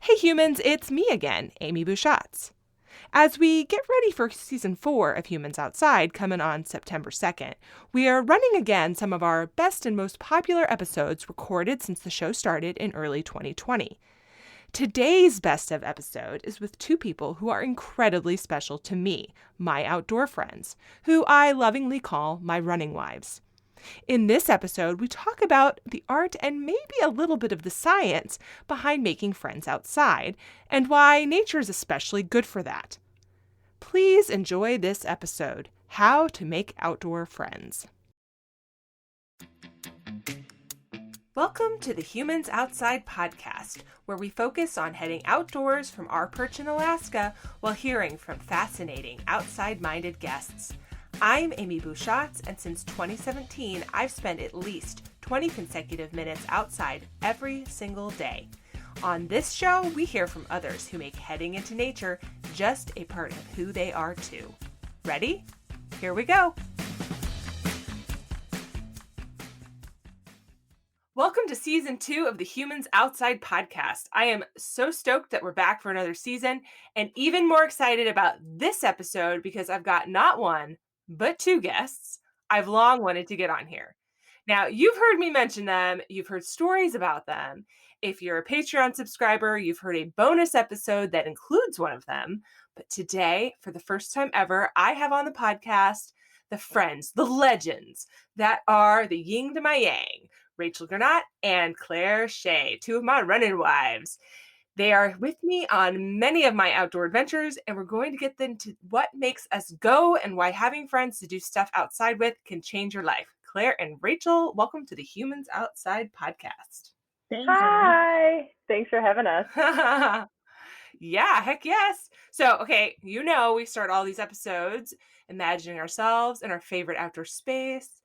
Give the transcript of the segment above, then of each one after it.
Hey humans, it's me again, Amy Bouchatz. As we get ready for season 4 of Humans Outside coming on September 2nd, we are running again some of our best and most popular episodes recorded since the show started in early 2020. Today's best of episode is with two people who are incredibly special to me, my outdoor friends, who I lovingly call my running wives. In this episode, we talk about the art and maybe a little bit of the science behind making friends outside, and why nature is especially good for that. Please enjoy this episode, How to Make Outdoor Friends. Welcome to the Humans Outside podcast, where we focus on heading outdoors from our perch in Alaska while hearing from fascinating outside-minded guests. I'm Amy Bouchatz, and since 2017, I've spent at least 20 consecutive minutes outside every single day. On this show, we hear from others who make heading into nature just a part of who they are too. Ready? Here we go. Welcome to season 2 of the Humans Outside podcast. I am so stoked that we're back for another season, and even more excited about this episode because I've got not one, but 2 guests I've long wanted to get on here. Now, you've heard me mention them. You've heard stories about them. If you're a Patreon subscriber, you've heard a bonus episode that includes one of them. But today, for the first time ever, I have on the podcast the friends, the legends that are the yin to my yang, Rachel Gernat and Clare Shea, 2 of my running wives. They are with me on many of my outdoor adventures, and we're going to get into what makes us go and why having friends to do stuff outside with can change your life. Clare and Rachel, welcome to the Humans Outside podcast. Thanks. Hi. Thanks for having us. Yeah, heck yes. So, okay, we start all these episodes imagining ourselves in our favorite outdoor space.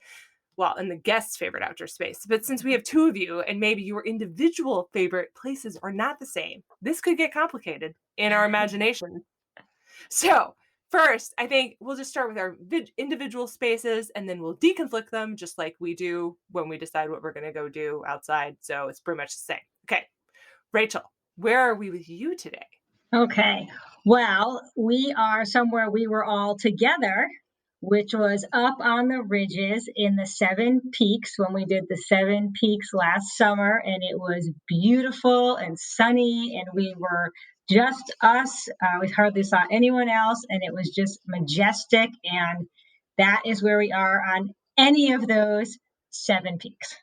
Well, in the guest's favorite outdoor space. But since we have 2 of you and maybe your individual favorite places are not the same, this could get complicated in our imagination. So first, I think we'll just start with our individual spaces and then we'll deconflict them just like we do when we decide what we're going to go do outside. So it's pretty much the same. Okay, Rachel, where are we with you today? Okay, well, we are somewhere we were all together, which was up on the ridges in the 7 Peaks when we did the 7 Peaks last summer, and it was beautiful and sunny, and we were just us. We hardly saw anyone else, and it was just majestic, and that is where we are on any of those 7 Peaks.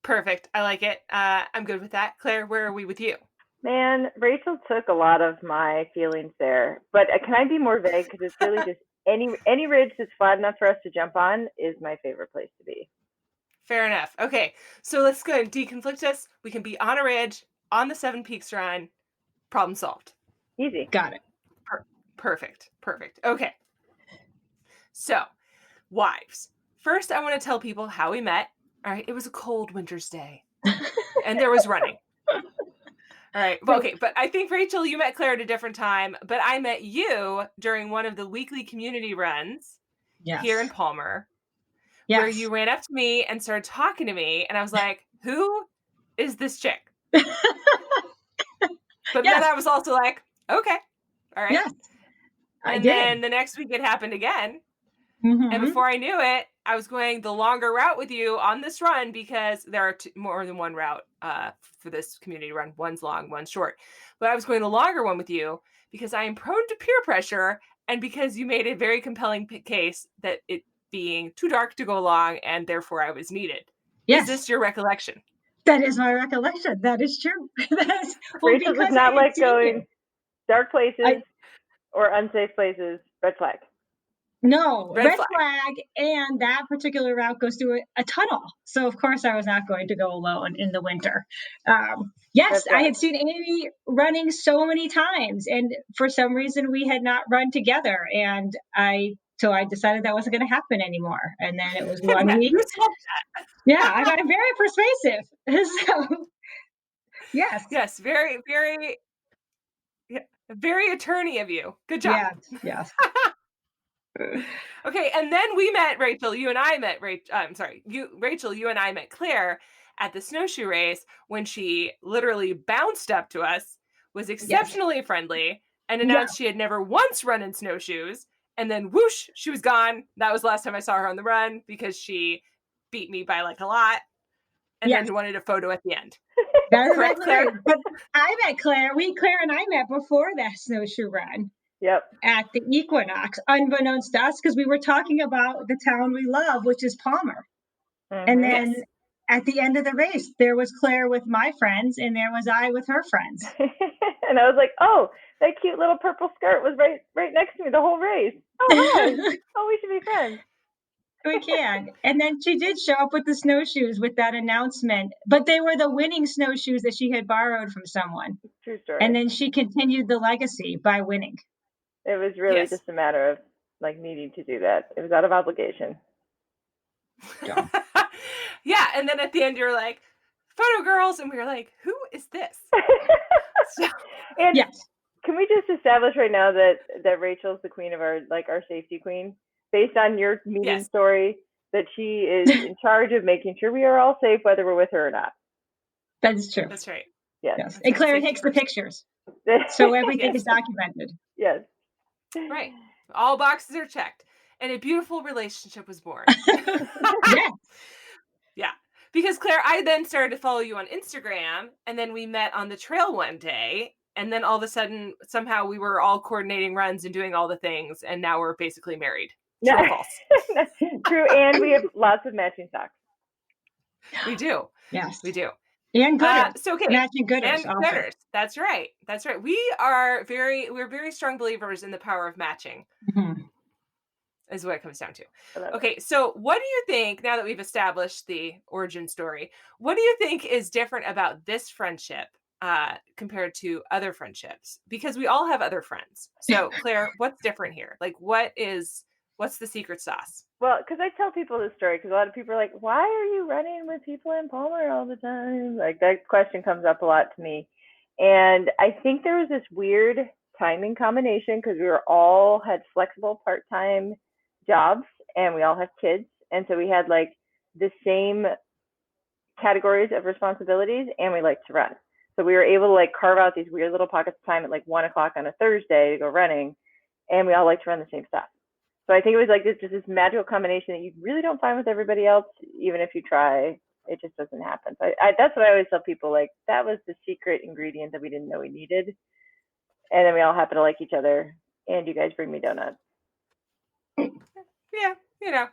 Perfect. I like it. I'm good with that. Clare, where are we with you? Man, Rachel took a lot of my feelings there, but can I be more vague? Because it's really just any ridge that's flat enough for us to jump on is my favorite place to be. Fair enough. Okay, so let's go ahead and deconflict us. We can be on a ridge, on the 7 Peaks run. Problem solved. Easy. Got it. Perfect. Okay. So, wives. First, I want to tell people how we met. All right, it was a cold winter's day, and there was running. All right. Well, okay. But I think, Rachel, you met Clare at a different time, but I met you during one of the weekly community runs here in Palmer, where you ran up to me and started talking to me. And I was like, who is this chick? But then I was also like, okay. All right. Yes, and then the next week it happened again. Mm-hmm. And before I knew it, I was going the longer route with you on this run because there are more than one route for this community run. One's long, one's short. But I was going the longer one with you because I am prone to peer pressure and because you made a very compelling case that it being too dark to go along and therefore I was needed. Yes. Is this your recollection? That is my recollection. That is true. Rachel does not like going dark places or unsafe places. Red flag. No, red flag, and that particular route goes through a tunnel. So, of course, I was not going to go alone in the winter. Yes, I had seen Amy running so many times, and for some reason, we had not run together. And so I decided that wasn't going to happen anymore. And then it was 1 week. Yeah, I got very persuasive. So, yes. Yes, very, very, very attorney of you. Good job. Yes. Okay, and then we met Rachel. You and I met Rachel. You and I met Clare at the snowshoe race when she literally bounced up to us was Yes. exceptionally friendly and announced she had never once run in snowshoes. And then whoosh, she was gone. That was the last time I saw her on the run because she beat me by like a lot and Yes. then wanted a photo at the end. That's Correct, exactly Claire? right. But I met Claire. Claire and I met before that snowshoe run Yep. at the equinox, unbeknownst to us, because we were talking about the town we love, which is Palmer. And then Yes. at the end of the race, there was Claire with my friends, and there was I with her friends. And I was like, oh, that cute little purple skirt was right next to me the whole race. Oh, hi. Oh, we should be friends. We can. And then she did show up with the snowshoes with that announcement, but they were the winning snowshoes that she had borrowed from someone. True story. And then she continued the legacy by winning. It was really just a matter of like needing to do that. It was out of obligation. Yeah, and then at the end you're like, photo girls, and we were like, who is this? And yes. Can we just establish right now that Rachel's the queen of our safety queen, based on your meeting story, that she is in charge of making sure we are all safe whether we're with her or not. That is true. That's right. Yes. Yes. And Claire takes the pictures. So everything is documented. Yes. Right. All boxes are checked. And a beautiful relationship was born. Yes. Yeah. Because Claire, I then started to follow you on Instagram, and then we met on the trail one day, and then all of a sudden, somehow we were all coordinating runs and doing all the things, and now we're basically married. True or false? True, and we have lots of matching socks. We do. Yes. We do. And gooders. So okay. Matching gooders. And gooders. That's right. That's right. We're very strong believers in the power of matching. Mm-hmm. Is what it comes down to. Okay, so what do you think, now that we've established the origin story, what do you think is different about this friendship compared to other friendships? Because we all have other friends. So Claire, what's different here? Like what's the secret sauce? Well, because I tell people this story, because a lot of people are like, why are you running with people in Palmer all the time? Like that question comes up a lot to me. And I think there was this weird timing combination because we all had flexible part-time jobs and we all have kids, and so we had like the same categories of responsibilities, and we like to run, so we were able to like carve out these weird little pockets of time at like 1:00 on a Thursday to go running, and we all like to run the same stuff. So I think it was like this magical combination that you really don't find with everybody else. Even if you try, it just doesn't happen. So that's what I always tell people, like that was the secret ingredient that we didn't know we needed, and then we all happen to like each other, and you guys bring me donuts. Yeah,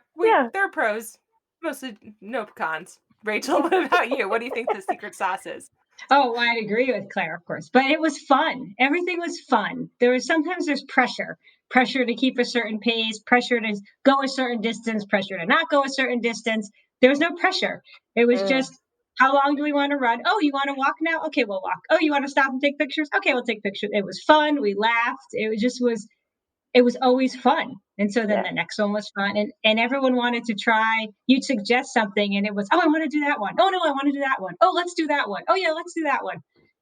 there are pros, mostly no cons. Rachel, what about you? What do you think the secret sauce is? Oh, I'd agree with Claire, of course, but it was fun. Everything was fun. Sometimes there's pressure to keep a certain pace, pressure to go a certain distance, pressure to not go a certain distance. There was no pressure. It was just, how long do we want to run? Oh, you want to walk now? Okay, we'll walk. Oh, you want to stop and take pictures? Okay, we'll take pictures. It was fun. We laughed. It was always fun. And so then the next one was fun. And everyone wanted to try. You'd suggest something and it was, oh, I want to do that one. Oh, no, I want to do that one. Oh, let's do that one. Oh, yeah, let's do that one.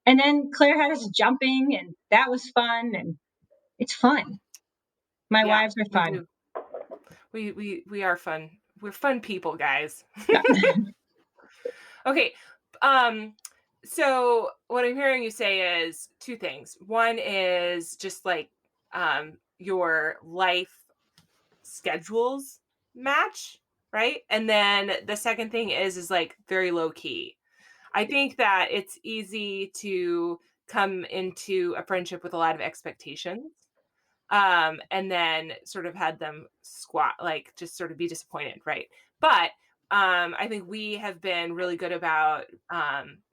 And then Claire had us jumping, and that was fun. And it's fun. My wives are fun. We are fun. We're fun people, guys. Yeah. Okay. So what I'm hearing you say is two things. One is just like your life schedules match, right? And then the second thing is like very low key. I think that it's easy to come into a friendship with a lot of expectations, and then sort of had them just sort of be disappointed, right? But I think we have been really good about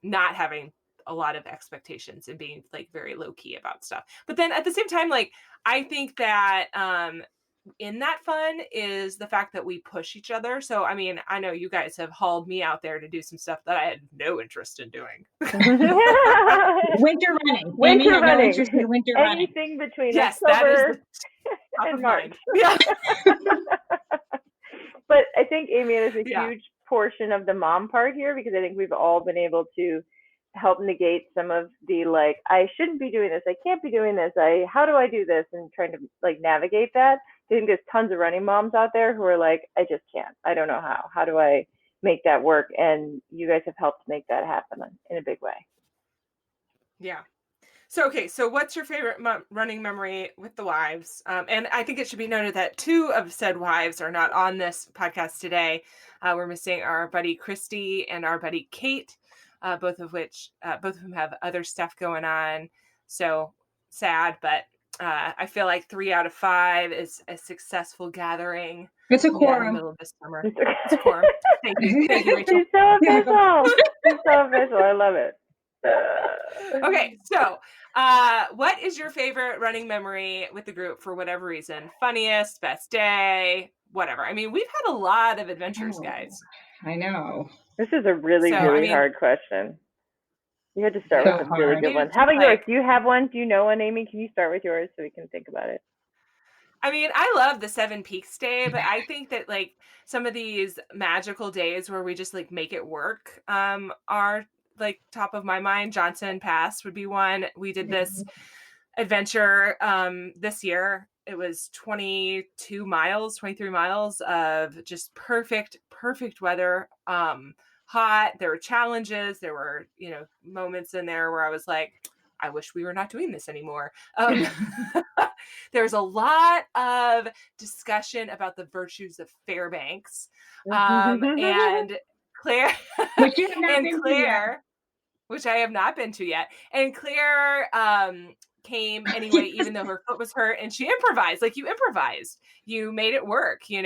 not having a lot of expectations and being like very low key about stuff. But then at the same time, like I think that in that fun is the fact that we push each other. So, I mean, I know you guys have hauled me out there to do some stuff that I had no interest in doing. Winter running. Amy had no interest in winter running. Anything between October that is and March. Yeah. But I think Amy is a huge portion of the mom part here, because I think we've all been able to help negate some of the like, I shouldn't be doing this, I can't be doing this, how do I do this, and trying to like navigate that. I think there's tons of running moms out there who are like, I just can't, I don't know how do I make that work, and you guys have helped make that happen in a big way. Yeah. So what's your favorite running memory with the wives? And I think it should be noted that two of said wives are not on this podcast today. We're missing our buddy Christy and our buddy Kate, both of whom have other stuff going on. So sad, but I feel like 3 out of 5 is a successful gathering. It's a In the quorum. middle of this summer. It's a quorum. Thank you, Rachel. She's so official. She's so official. I love it. Okay, so what is your favorite running memory with the group for whatever reason? Funniest, best day, whatever. I mean, we've had a lot of adventures, guys. I know. This is a really hard question. You had to start with some really good ones. How about yours? Do you have one? Do you know one, Amy? Can you start with yours so we can think about it? I mean, I love the 7 Peaks Day, but I think that like some of these magical days where we just like make it work are like top of my mind. Johnson Pass would be one. We did this adventure this year. It was 23 miles of just perfect weather. Hot. There were challenges. There were, moments in there where I was like, I wish we were not doing this anymore. There's a lot of discussion about the virtues of Fairbanks. And Claire, which you have not been to yet. Which I have not been to yet. And Claire came anyway, even though her foot was hurt, and she improvised. Like, you improvised. You made it work, and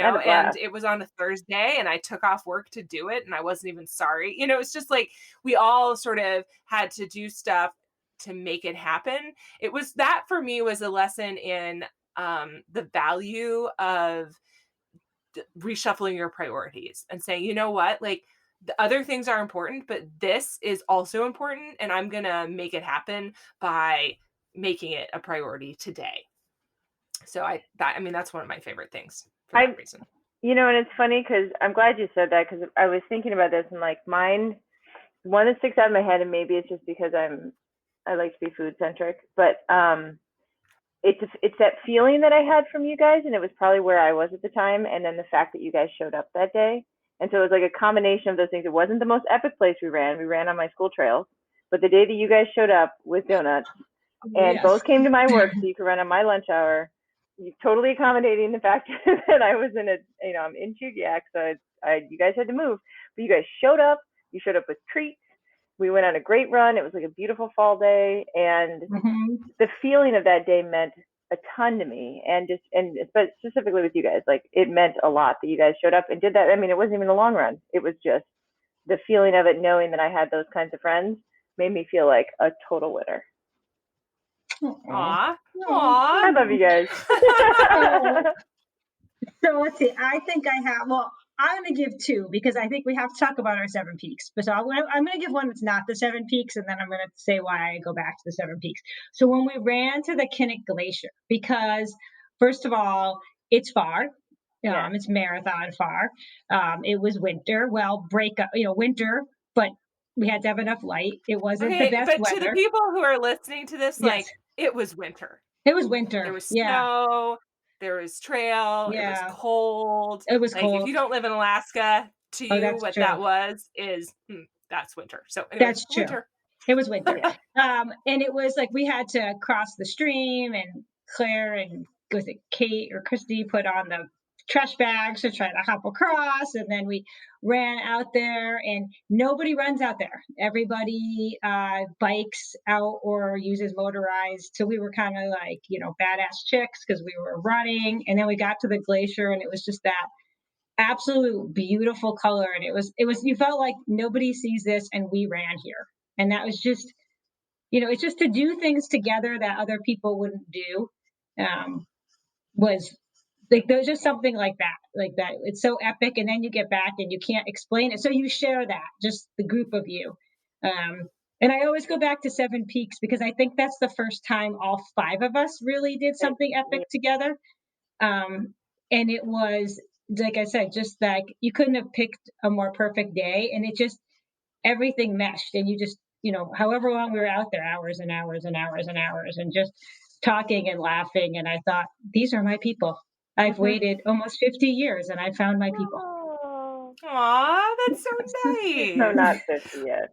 it was on a Thursday, and I took off work to do it, and I wasn't even sorry. It's just like we all sort of had to do stuff to make it happen. It was that for me was a lesson in the value of reshuffling your priorities and saying, you know what, like the other things are important, but this is also important, and I'm gonna make it happen by making it a priority today. So that's one of my favorite things for that reason. And it's funny because I'm glad you said that, because I was thinking about this, and like mine, one that sticks out in my head, and maybe it's just because I like to be food centric, but it's that feeling that I had from you guys, and it was probably where I was at the time, and then the fact that you guys showed up that day. And so it was like a combination of those things. It wasn't the most epic place we ran on my school trails, but the day that you guys showed up with donuts and both came to my work so you could run on my lunch hour, you totally accommodating the fact that I was I'm in Chugiak, so you guys had to move, but you guys showed up. You showed up with treats. We went on a great run. It was like a beautiful fall day, and the feeling of that day meant a ton to me, but specifically with you guys, like it meant a lot that you guys showed up and did that. I mean, it wasn't even a long run. It was just the feeling of it, knowing that I had those kinds of friends, made me feel like a total winner. Aww. I love you guys. So let's see. I think I have. Well, I'm going to give 2 because I think we have to talk about our 7 peaks. But so I'm going to give one that's not the 7 peaks, and then I'm going to say why I go back to the 7 peaks. So when we ran to the Kinnick Glacier, because first of all, it's far. It's marathon far. It was winter. Well, winter, but we had to have enough light. It wasn't the best weather. To the people who are listening to this, like it was winter. It was winter. There was snow. There was trail. It was cold. It was cold. If you don't live in Alaska, to you, what true. that was is that's winter. So anyway, that's true. Winter. It was winter. And it was like we had to cross the stream, and Claire and was it Kate or Christy put on the trash bags to try to hop across, and then we ran out there, and nobody runs out there. Everybody bikes out or uses motorized. So we were kind of like, badass chicks because we were running, and then we got to the glacier, and it was just that absolute beautiful color, and it was you felt like nobody sees this, and we ran here, and that was just, it's just to do things together that other people wouldn't do. Was like there's just something like that. It's so epic, and then you get back and you can't explain it, so you share that, just the group of you. And I always go back to 7 Peaks because I think that's the first time all 5 of us really did something epic together. And it was, like I said, just like you couldn't have picked a more perfect day, and it just everything meshed, and you just however long we were out there, hours and hours and hours and hours, and just talking and laughing. And I thought, these are my people. I've waited almost 50 years, and I found my people. Aw, that's so nice. No, not 50 yet.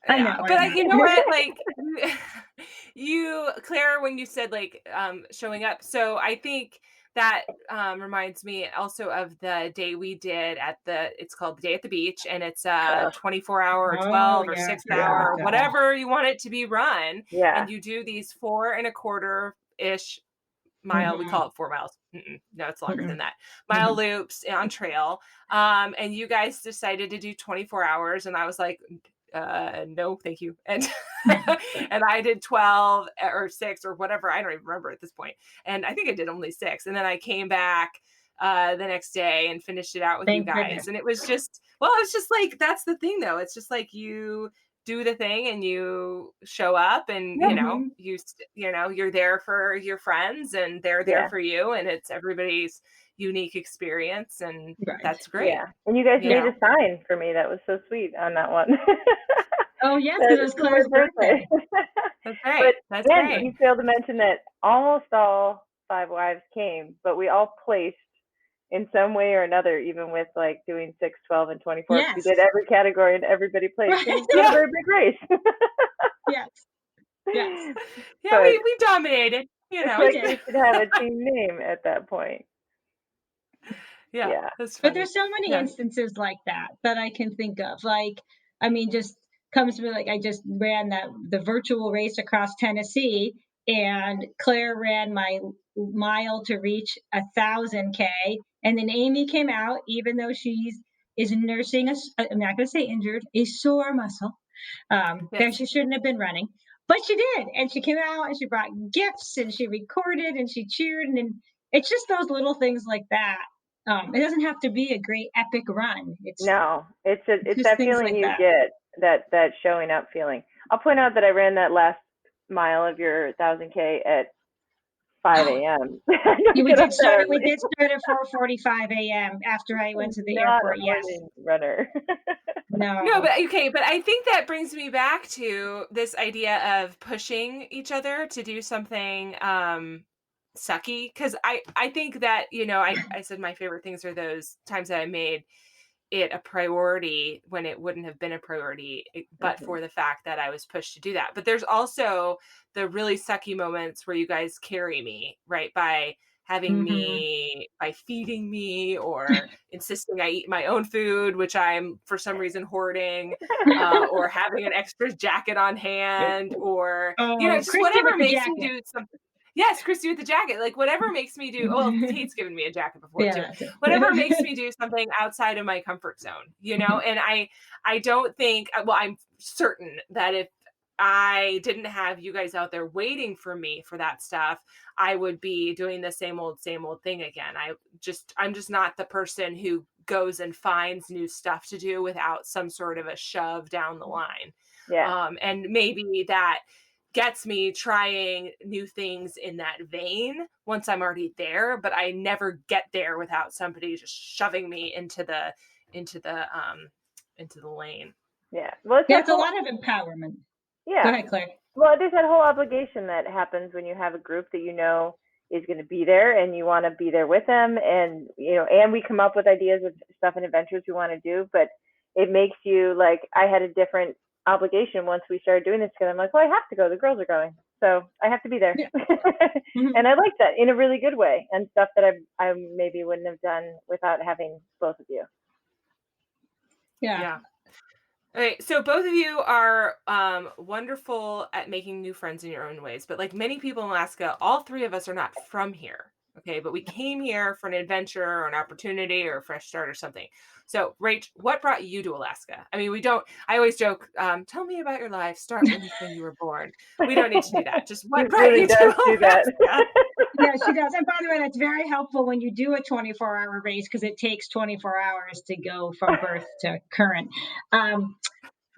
I know. But you know what? Like, Claire, when you said like showing up, so I think that reminds me also of the day we did it's called the day at the beach, and it's a Uh, 24-hour or Oh 12 or yeah, 6 forgot yeah, about hour, that. whatever you want it to be run. yeah. And you do these 4.25-ish mile, we Mm-hmm. call it 4 miles. No, it's longer Mm-hmm. than that. Mile loops on trail. And you guys decided to do 24 hours. And I was like, no, thank you. And and I did 12 or 6 or whatever. I don't even remember at this point. And I think I did only 6. And then I came back the next day and finished it out with you Thank goodness. guys. And it was just, well, it's just like, that's the thing though. It's just like you do the thing and you show up, and Yep. Mm-hmm. you're there for your friends and they're there Yeah. for you, and it's everybody's unique experience, and Right. that's great. Yeah. And you guys you made Yeah. a know sign for me. That was so sweet on that one. Oh yes, because That it was for my Claire's birthday. birthday. that's But great, that's again, great. you failed to mention that almost all five wives came, but we all placed in some way or another, even with like doing 6, 12, and 24, because we Yes. did every category and everybody placed. Right. So it was not a Yeah, very big race. Yes. Yes. yeah, But we dominated. it's We like did. we should have a team name at that point. Yeah, Yeah. that's But funny. there's so many Yeah. instances like that I can think of. Like, I mean, just comes to me like I just ran the virtual race across Tennessee, and Claire ran my mile to reach 1,000 K, and then Amy came out, even though she's is nursing I'm not going to say injured, a sore muscle. That Yes. she shouldn't have been running, but she did, and she came out and she brought gifts and she recorded and she cheered, and it's just those little things like that. It doesn't have to be a great epic run. No, It's it's just that things feeling like you that. get, that showing up feeling. I'll point out that I ran that last mile of your 1,000K at 5 a.m. I Yeah, don't get up that we early. did start at 4:45 a.m. after I went I'm to the not a airport. Yes. morning runner. No, No. but okay, but I think that brings me back to this idea of pushing each other to do something sucky, because I think that, I said my favorite things are those times that I made it a priority when it wouldn't have been a priority, but Mhm. for the fact that I was pushed to do that. But there's also the really sucky moments where you guys carry me, right? Hmm. By feeding me, or insisting I eat my own food, which I'm for some reason hoarding, or having an extra jacket on hand, or, Oh, just Christy with whatever the makes me jacket. do something. Yes, Christy with the jacket. Like whatever makes me do. Well, Tate's given me a jacket before Yeah, too. that's Whatever makes it. me do something outside of my comfort zone, And I don't think. Well, I'm certain that if I didn't have you guys out there waiting for me for that stuff, I would be doing the same old thing again. I'm just not the person who goes and finds new stuff to do without some sort of a shove down the line. Yeah. And maybe that gets me trying new things in that vein once I'm already there, but I never get there without somebody just shoving me into the lane. Yeah. Well, it's Yeah, that it's a whole, lot of empowerment. Go yeah. ahead, Claire. Well, there's that whole obligation that happens when you have a group that is going to be there, and you want to be there with them, and and we come up with ideas of stuff and adventures we want to do, but it makes you like, I had a different obligation once we started doing this, because I'm like, well, I have to go. The girls are going, so I have to be there. Yeah. Hmm. And I like that in a really good way, and stuff that I maybe wouldn't have done without having both of you. Yeah. Yeah. Okay, so both of you are wonderful at making new friends in your own ways, but like many people in Alaska, all three of us are not from here. Okay, but we came here for an adventure or an opportunity or a fresh start or something. So, Rach, what brought you to Alaska? I mean, we don't. I always joke. Tell me about your life. Start when you were born. We don't need to do that. Just She what brought really you does to do that. Alaska? Yeah, she does. And by the way, that's very helpful when you do a 24-hour race, because it takes 24 hours to go from birth to current. Um,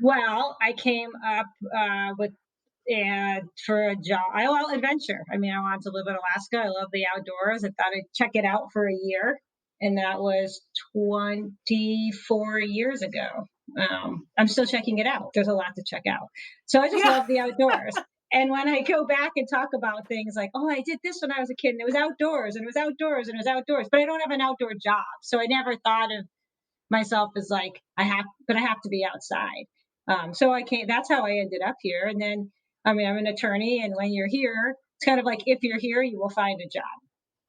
well, I came up with and for a job, adventure. I mean, I wanted to live in Alaska. I love the outdoors. I thought I'd check it out for a year, and that was 24 years ago. I'm still checking it out. There's a lot to check out. So I just Yeah. love the outdoors. And when I go back and talk about things like, oh, I did this when I was a kid, and it was outdoors, and it was outdoors, and it was outdoors, but I don't have an outdoor job, so I never thought of myself as like I have to be outside. So I came. That's how I ended up here, and then I mean, I'm an attorney, and when you're here, it's kind of like if you're here, you will find a job.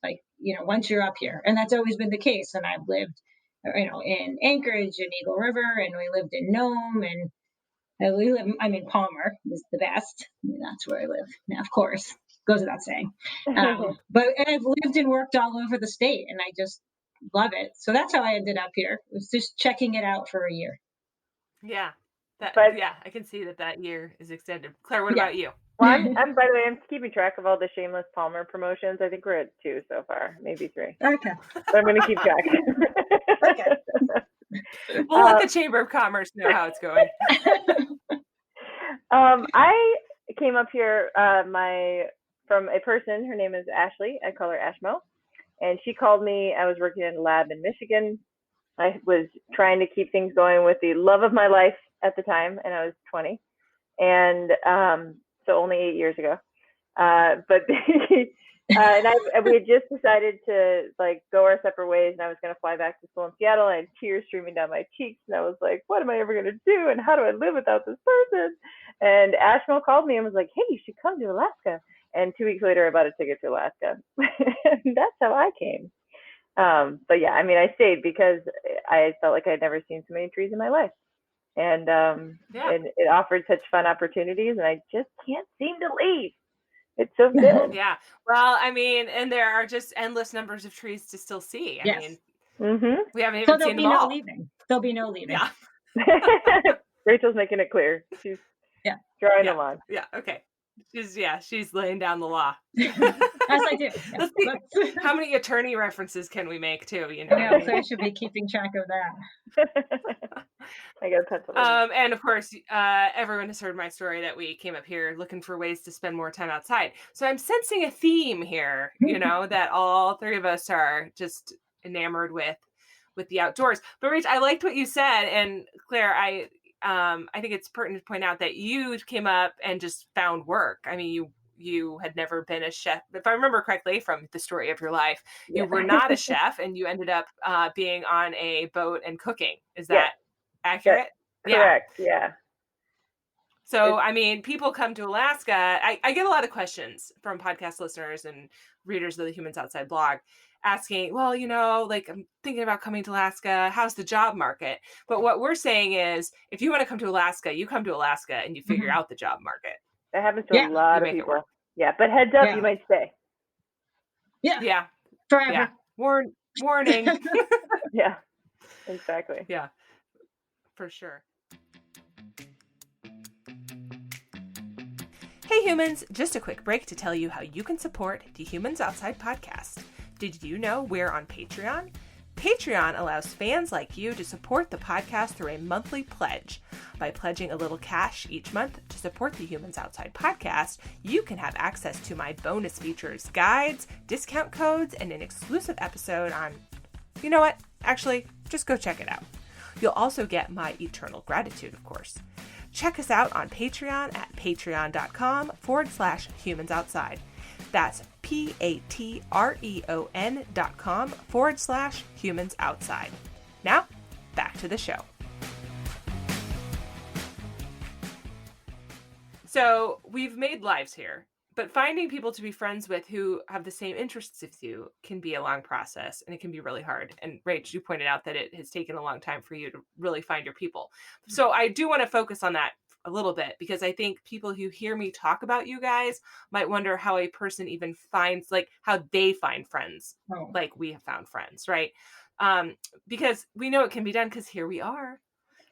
Like, once you're up here, and that's always been the case. And I've lived, in Anchorage and Eagle River, and we lived in Nome, and Palmer is the best. I mean, that's where I live. Now, of course, goes without saying. And I've lived and worked all over the state, and I just love it. So that's how I ended up here. It was just checking it out for a year. Yeah. I can see that year is extended. Claire, what Yeah. about you? Well, I'm by the way, I'm keeping track of all the shameless Palmer promotions. I think we're at 2 so far, maybe 3. Okay. But I'm going to keep track. Okay. We'll let the Chamber of Commerce know how it's going. I came up here from a person. Her name is Ashley. I call her Ashmo. And she called me. I was working in a lab in Michigan. I was trying to keep things going with the love of my life at the time, and I was 20. And so only 8 years ago. But and we had just decided to go our separate ways, and I was going to fly back to school in Seattle. And I had tears streaming down my cheeks, and I was like, "What am I ever going to do? And how do I live without this person?" And Ashmo called me and was like, "Hey, you should come to Alaska." And 2 weeks later, I bought a ticket to Alaska. And that's how I came. But yeah, I mean, I stayed because I felt like I'd never seen so many trees in my life. And it offered such fun opportunities, and I just can't seem to leave. It's so good. Yeah. Well, I mean, and there are just endless numbers of trees to still see. I mean, we haven't even seen them all. There'll be no leaving. Yeah. Rachel's making it clear. She's drawing them on. Yeah. Okay. She's laying down the law. As I do. Yeah. How many attorney references can we make too? Yeah, so I should be keeping track of that. I got Pennsylvania. And of course, everyone has heard my story that we came up here looking for ways to spend more time outside. So I'm sensing a theme here, that all 3 of us are just enamored with the outdoors. But Rach, I liked what you said, and Claire, I think it's pertinent to point out that you came up and just found work. I mean, you had never been a chef, if I remember correctly from the story of your life. You were not a chef, and you ended up being on a boat and cooking. Is that accurate? Correct. Yeah. So, I mean, people come to Alaska. I get a lot of questions from podcast listeners and readers of the Humans Outside blog asking, well, I'm thinking about coming to Alaska. How's the job market? But what we're saying is, if you want to come to Alaska, you come to Alaska and you figure out the job market. That happens to a lot of people. Yeah, but heads up, you might stay. Yeah. Forever. Yeah. Warning. Yeah, exactly. Yeah, for sure. Hey humans, just a quick break to tell you how you can support the Humans Outside podcast. Did you know we're on Patreon? Patreon allows fans like you to support the podcast through a monthly pledge. By pledging a little cash each month to support the Humans Outside podcast, you can have access to my bonus features, guides, discount codes, and an exclusive episode on... You know what? Actually, just go check it out. You'll also get my eternal gratitude, of course. Check us out on Patreon at patreon.com/humansoutside. That's patreon.com/humansoutside. Now, back to the show. So we've made lives here, but finding people to be friends with who have the same interests as you can be a long process, and it can be really hard. And Rach, you pointed out that it has taken a long time for you to really find your people. So I do want to focus on that a little bit, because I think people who hear me talk about you guys might wonder how a person even finds, how they find friends, like we have found friends, right? Because we know it can be done, because here we are.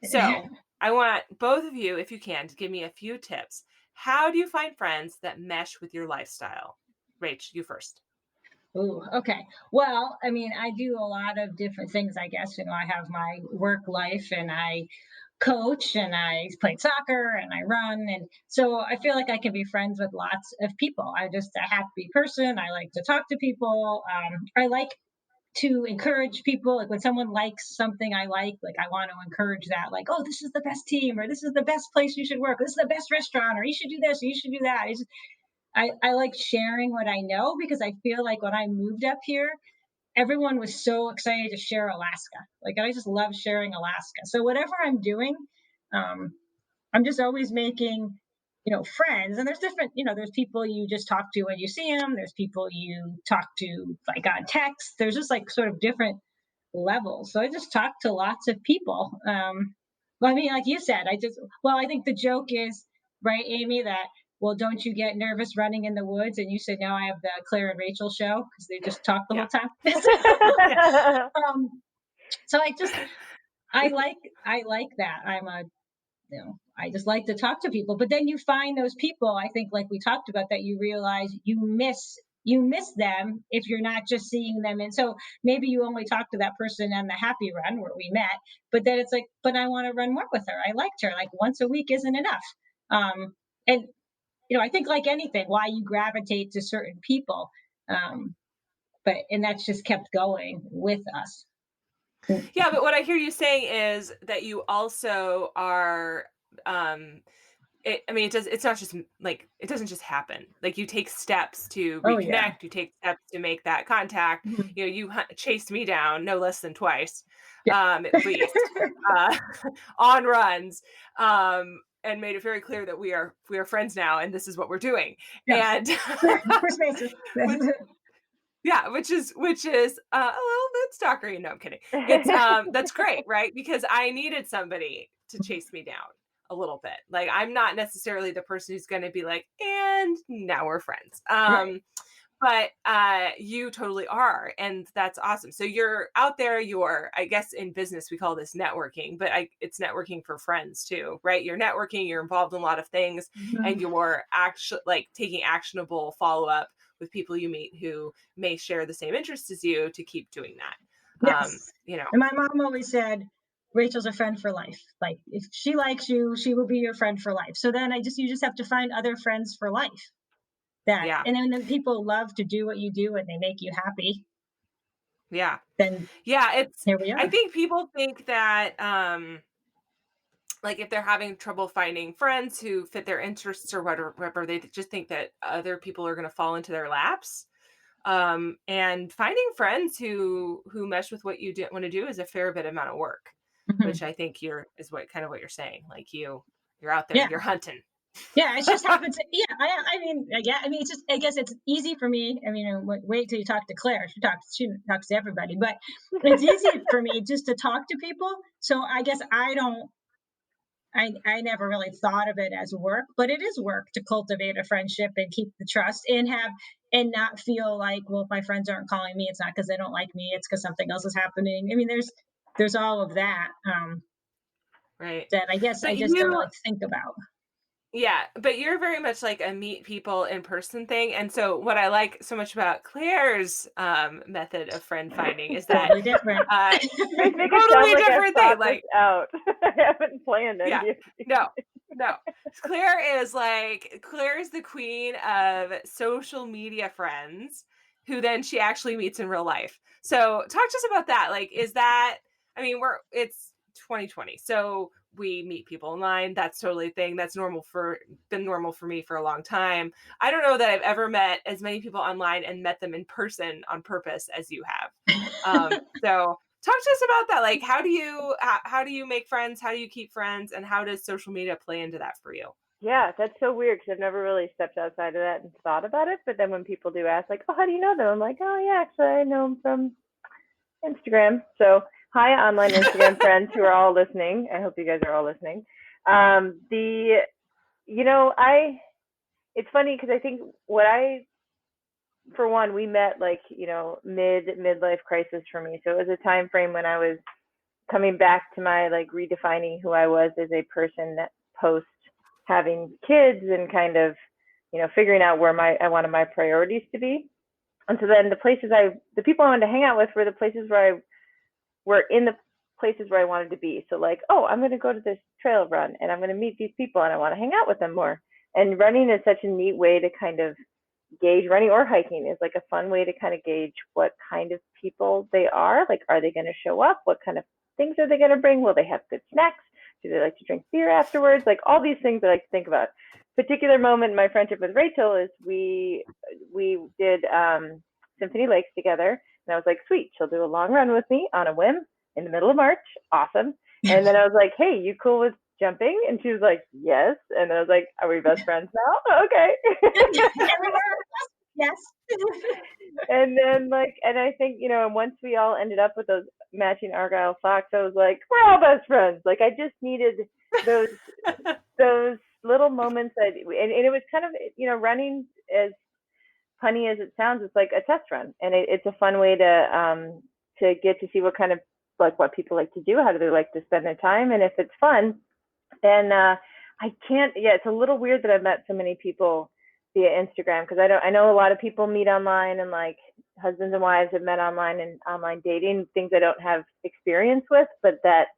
So I want both of you, if you can, to give me a few tips. How do you find friends that mesh with your lifestyle? Rach, you first. Ooh, okay. Well, I mean, I do a lot of different things, I guess. I have my work life, and I coach, and I played soccer, and I run. And so I feel like I can be friends with lots of people. I'm just a happy person. I like to talk to people. I like to encourage people. Like when someone likes something I like I want to encourage that. Like, oh, this is the best team, or this is the best place you should work. This is the best restaurant, or you should do this, or you should do that. I like sharing what I know, because I feel like when I moved up here, everyone was so excited to share Alaska. I just love sharing Alaska. So whatever I'm doing, I'm just always making friends, and there's different, there's people you just talk to when you see them. There's people you talk to like on text. There's just like sort of different levels. So I just talk to lots of people. Well, I mean, like you said, I think the joke is, right, Amy, that, well, don't you get nervous running in the woods? And you said, no, I have the Clare and Rachel show because they just talk the Yeah. whole time. Yeah. So I like that. I just like to talk to people. But then you find those people, I think, like we talked about, that you realize you miss them if you're not just seeing them. And so maybe you only talk to that person on the happy run where we met, but then it's like, but I want to run more with her. I liked her. Like once a week isn't enough. And I think like anything, why you gravitate to certain people. And that's just kept going with us. Yeah, but what I hear you saying is that you also are it's not just like it doesn't just happen. Like you take steps to Oh yeah. reconnect, you take steps to make that contact. Mhm. You chased me down no less than twice, Yeah. at least, uh, on runs, and made it very clear that we are friends now, and this is what we're doing. Yes. And We're spaces. which, yeah, which is a little bit stalkery. No, I'm kidding. It's that's great, right? Because I needed somebody to chase me down a little bit. Like I'm not necessarily the person who's going to be like, and now we're friends. Right. But you totally are, and that's awesome. So you're out there. You're, I guess, in business we call this networking, but it's networking for friends too, right? You're networking. You're involved in a lot of things, and Mhm. you're actually like taking actionable follow up with people you meet who may share the same interests as you to keep doing that. Yes. You know, And my mom always said, Rachel's a friend for life. Like if she likes you, she will be your friend for life. So then you just have to find other friends for life. yeah, And then people love to do what you do and they make you happy. yeah, Then yeah. here we I are. think people think that, like if they're having trouble finding friends who fit their interests or whatever, they just think that other people are going to fall into their laps. And finding friends who mesh with what you want to do is a fair bit amount of work, which Mhm. I think is what kind of what you're saying. Like you're out there, Yeah. you're hunting. Yeah, it just happens. Yeah, I mean, it's just. I guess it's easy for me. I mean, wait till you talk to Claire. She talks to everybody, but it's easy for me just to talk to people. So I guess I don't. I never really thought of it as work, but it is work to cultivate a friendship and keep the trust and not feel like, well, if my friends aren't calling me, it's not because they don't like me, it's because something else is happening. I mean, there's all of that Right. that I guess I But just don't you really think about. Yeah, but you're very much like a meet people in person thing. And so what I like so much about Claire's method of friend finding is that Totally different. uh You guys make it sound totally like I've different thing. thought this Like, out. I haven't planned yeah, any of these. no, no. Claire is the queen of social media friends who then she actually meets in real life. So talk to us about that. Like, is that, I mean, it's 2020. So we meet people online. That's totally a thing. That's been normal for me for a long time. I don't know that I've ever met as many people online and met them in person on purpose as you have. So talk to us about that. Like, how do you make friends? How do you keep friends? And how does social media play into that for you? Yeah, that's so weird because I've never really stepped outside of that and thought about it. But then when people do ask, like, "Oh, how do you know them?" I'm like, "Oh, yeah, actually, I know them from Instagram." So, hi, online Instagram friends who are all listening. I hope you guys are all listening. The, it's funny because I think for one, we met like midlife crisis for me. So it was a time frame when I was coming back to my like redefining who I was as a person post having kids and kind of figuring out where I wanted my priorities to be. And so then the people I wanted to hang out with were the places where I were in the places where I wanted to be. So like, oh, I'm going to go to this trail run and I'm going to meet these people and I want to hang out with them more. And running is such a neat way to kind of gauge. Running or hiking is like a fun way to kind of gauge what kind of people they are. Like, are they going to show up? What kind of things are they going to bring? Will they have good snacks? Do they like to drink beer afterwards? Like all these things I like to think about. Particular moment in my friendship with Rachel is we did Symphony Lakes together, and I was like, sweet, she'll do a long run with me on a whim in the middle of March. Awesome. And then I was like, hey, you cool with jumping? And she was like, yes. And I was like, are we best friends now? Okay. Yes. And then and I think, and once we all ended up with those matching Argyle socks, I was like, we're all best friends. Like I just needed those little moments and it was kind of, running, as punny as it sounds, it's like a test run, and it's a fun way to get to see what kind of what people like to do, how do they like to spend their time, and if it's fun, then I can't. Yeah, it's a little weird that I've met so many people via Instagram, because I know a lot of people meet online, and husbands and wives have met online and online dating, things I don't have experience with, but that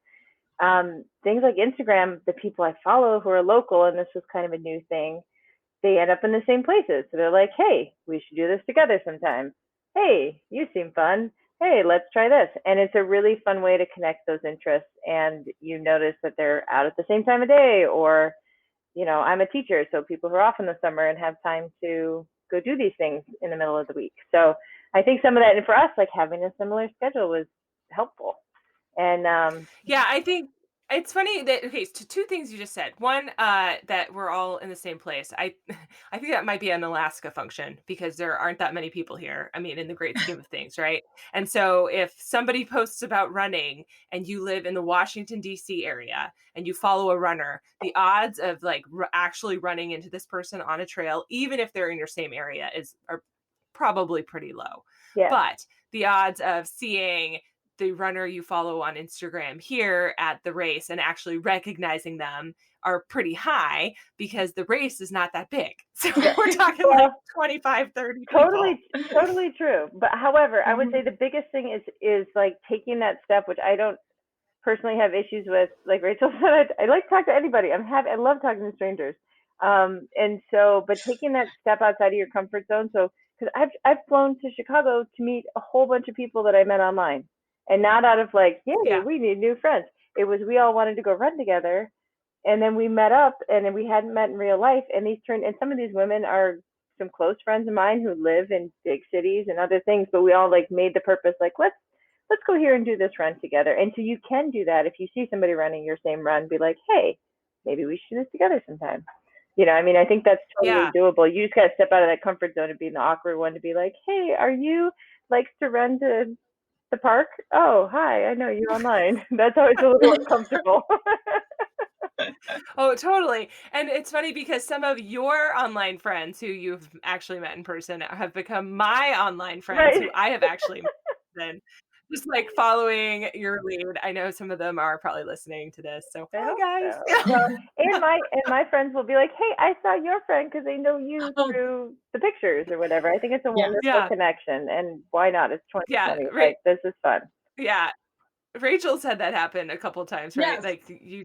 things like Instagram, the people I follow who are local, and this was kind of a new thing, they end up in the same places. So they're like, hey, we should do this together sometime. Hey, you seem fun. Hey, let's try this. And it's a really fun way to connect those interests. And you notice that they're out at the same time of day, or, I'm a teacher, so people who are off in the summer and have time to go do these things in the middle of the week. So I think some of that, and for us, having a similar schedule was helpful. And yeah, I think it's funny that, okay, so two things you just said. One, that we're all in the same place. I think that might be an Alaska function, because there aren't that many people here. I mean, in the great scheme of things, right? And so if somebody posts about running and you live in the Washington, D.C. area and you follow a runner, the odds of actually running into this person on a trail, even if they're in your same area, are probably pretty low. yeah. But the odds of seeing the runner you follow on Instagram here at the race and actually recognizing them are pretty high, because the race is not that big. So we're talking 25, 30 people. Totally true. But however, I would say the biggest thing is taking that step, which I don't personally have issues with. Like Rachel said, I like to talk to anybody. I love talking to strangers. And so, but taking that step outside of your comfort zone. So, because I've flown to Chicago to meet a whole bunch of people that I met online, and not out of we need new friends. It was, we all wanted to go run together, and then we met up, and then we hadn't met in real life, and and some of these women are some close friends of mine who live in big cities and other things, but we all made the purpose, let's go here and do this run together. And so you can do that if you see somebody running your same run, be like, hey, maybe we should do this together sometime. I think that's totally doable. You just got to step out of that comfort zone and be the awkward one to be like, hey, are you likes to run to the park? Oh, hi, I know you online. That's always a little uncomfortable. Oh, totally. And it's funny, because some of your online friends who you've actually met in person have become my online friends, who I have actually met, just following your lead. I know some of them are probably listening to this. So hi, guys. So. Well, and my friends will be like, hey, I saw your friend, because they know you through the pictures or whatever. I think it's a wonderful connection, and why not? It's 2020. Right. This is fun. Yeah. Rachel's had that happen a couple times, right?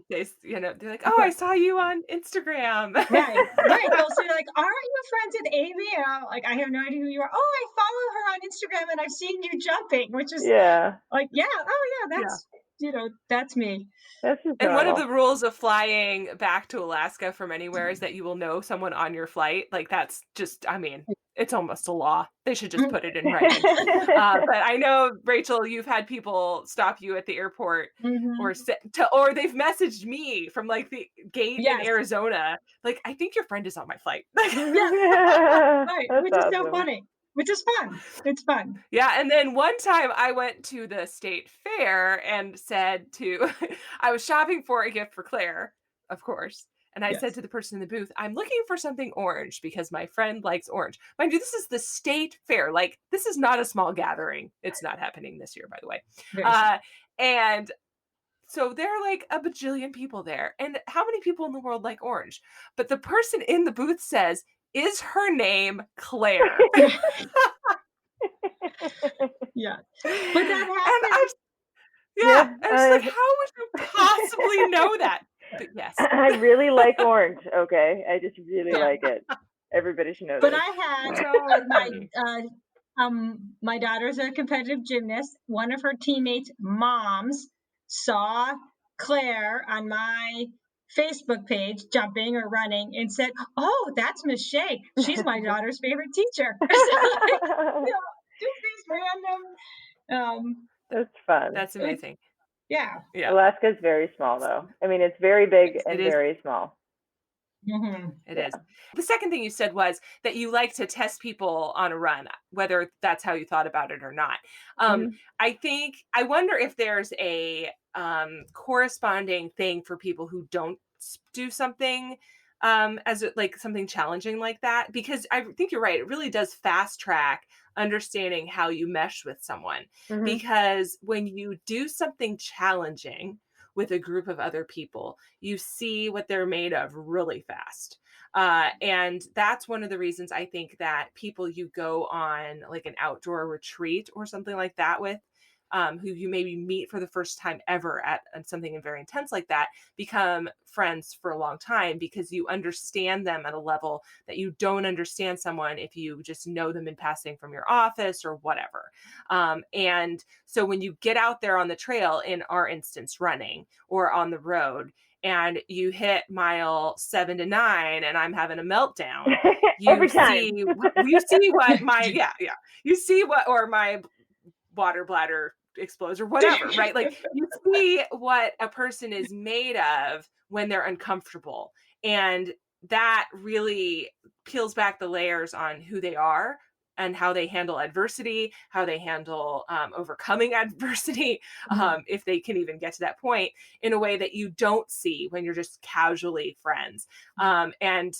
Yes. They're like, oh, I saw you on Instagram. Right. They'll say aren't you friends with Amy? And I'm like, I have no idea who you are. Oh, I follow her on Instagram and I've seen you jumping, which is that's me. And one of the rules of flying back to Alaska from anywhere is that you will know someone on your flight. That's just, it's almost a law. They should just put it in writing. But I know, Rachel, you've had people stop you at the airport, or they've messaged me from the gate in Arizona. I think your friend is on my flight. Right, which is so funny. Which is fun. It's fun. Yeah. And then one time I went to the state fair and said I was shopping for a gift for Claire, of course. And I said to the person in the booth, I'm looking for something orange because my friend likes orange. Mind you, this is the state fair. This is not a small gathering. It's not happening this year, by the way. And so there are a bajillion people there. And how many people in the world like orange? But the person in the booth says, is her name Claire? Yeah. But that happens. And I was how would you possibly know that? But yes. I really like orange, okay? I just really like it. Everybody should know that. But I had my daughter's a competitive gymnast. One of her teammates' moms saw Claire on my Facebook page jumping or running and said, oh, that's Miss Shea. She's my daughter's favorite teacher. Just these random that's fun. That's amazing. Yeah. Yeah. Alaska is very small, though. I mean, it's very big and It is. very small. It is. The second thing you said was that you like to test people on a run, whether that's how you thought about it or not. I wonder if there's a corresponding thing for people who don't do something like something challenging like that, because I think you're right. It really does fast track understanding how you mesh with someone, because when you do something challenging with a group of other people, you see what they're made of really fast. And that's one of the reasons I think that people you go on like an outdoor retreat or something like that with, who you maybe meet for the first time ever at something very intense like that, become friends for a long time, because you understand them at a level that you don't understand someone if you just know them in passing from your office or whatever. And so when you get out there on the trail, in our instance, running or on the road, and you hit mile 7 to 9 and I'm having a meltdown, Every time. you see what my you see what, or my water bladder explodes or whatever, right? Like you see what a person is made of when they're uncomfortable, and that really peels back the layers on who they are and how they handle adversity, how they handle overcoming adversity, if they can even get to that point, in a way that you don't see when you're just casually friends. And